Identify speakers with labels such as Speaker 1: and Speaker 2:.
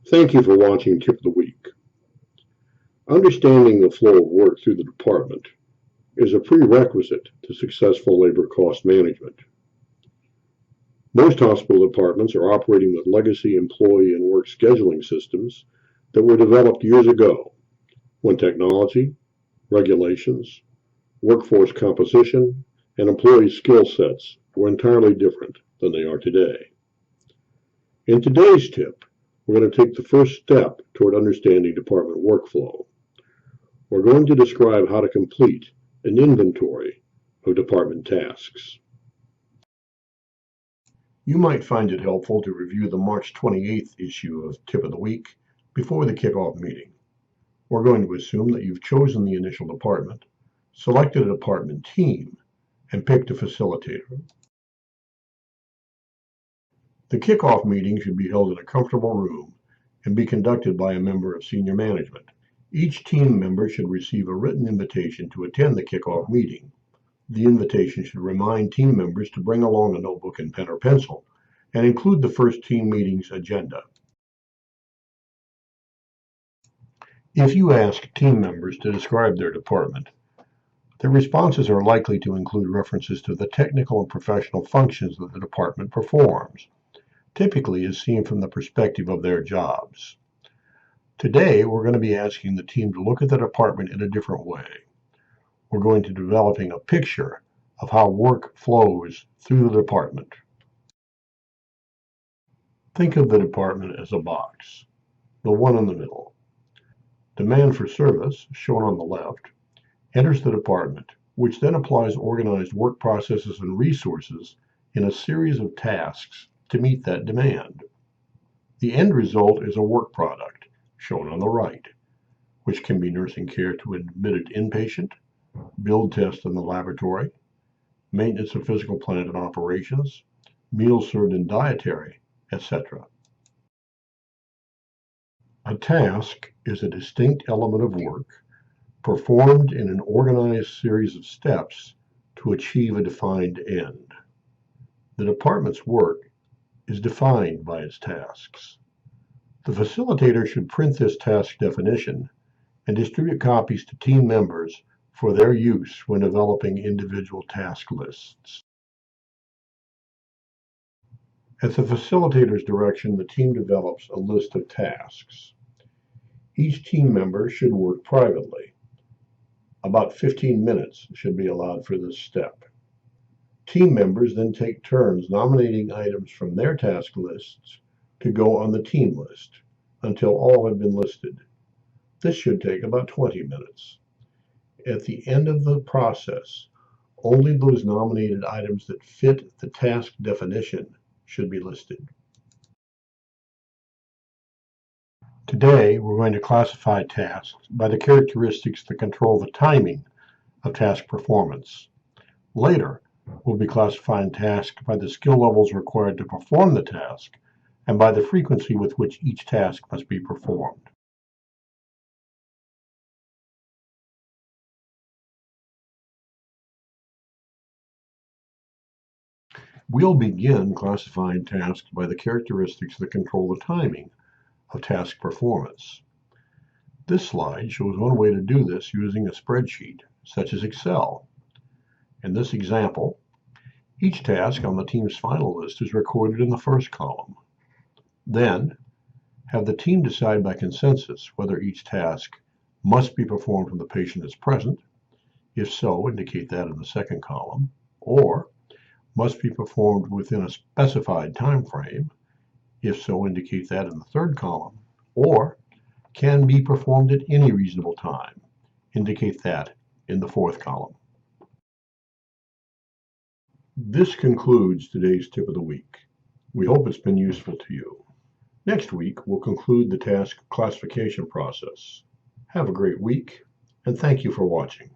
Speaker 1: Thank you for watching Tip of the Week. Understanding the flow of work through the department is a prerequisite to successful labor cost management. Most hospital departments are operating with legacy employee and work scheduling systems that were developed years ago when technology, regulations, workforce composition, and employee skill sets were entirely different than they are today. In today's tip, we're going to take the first step toward understanding department workflow. We're going to describe how to complete an inventory of department tasks. You might find it helpful to review the March 28th issue of Tip of the Week before the kickoff meeting. We're going to assume that you've chosen the initial department, selected a department team, and picked a facilitator. The kickoff meeting should be held in a comfortable room and be conducted by a member of senior management. Each team member should receive a written invitation to attend the kickoff meeting. The invitation should remind team members to bring along a notebook and pen or pencil and include the first team meeting's agenda. If you ask team members to describe their department, their responses are likely to include references to the technical and professional functions that the department performs, typically as seen from the perspective of their jobs. Today, we're going to be asking the team to look at the department in a different way. We're going to be developing a picture of how work flows through the department. Think of the department as a box, the one in the middle. Demand for service, shown on the left, enters the department, which then applies organized work processes and resources in a series of tasks to meet that demand. The end result is a work product, shown on the right, which can be nursing care to an admitted inpatient, build test in the laboratory, maintenance of physical plant and operations, meals served in dietary, etc. A task is a distinct element of work performed in an organized series of steps to achieve a defined end. The department's work is defined by its tasks. The facilitator should print this task definition and distribute copies to team members for their use when developing individual task lists. At the facilitator's direction, the team develops a list of tasks. Each team member should work privately. About 15 minutes should be allowed for this step. Team members then take turns nominating items from their task lists to go on the team list until all have been listed. This should take about 20 minutes. At the end of the process, only those nominated items that fit the task definition should be listed. Today, we're going to classify tasks by the characteristics that control the timing of task performance. Later, we'll be classifying tasks by the skill levels required to perform the task and by the frequency with which each task must be performed. We'll begin classifying tasks by the characteristics that control the timing of task performance. This slide shows one way to do this using a spreadsheet, such as Excel. In this example, each task on the team's final list is recorded in the first column. Then, have the team decide by consensus whether each task must be performed when the patient is present. If so, indicate that in the second column, or must be performed within a specified time frame. If so, indicate that in the third column, or can be performed at any reasonable time. Indicate that in the fourth column. This concludes today's Tip of the Week. We hope it's been useful to you. Next week, we'll conclude the task classification process. Have a great week, and thank you for watching.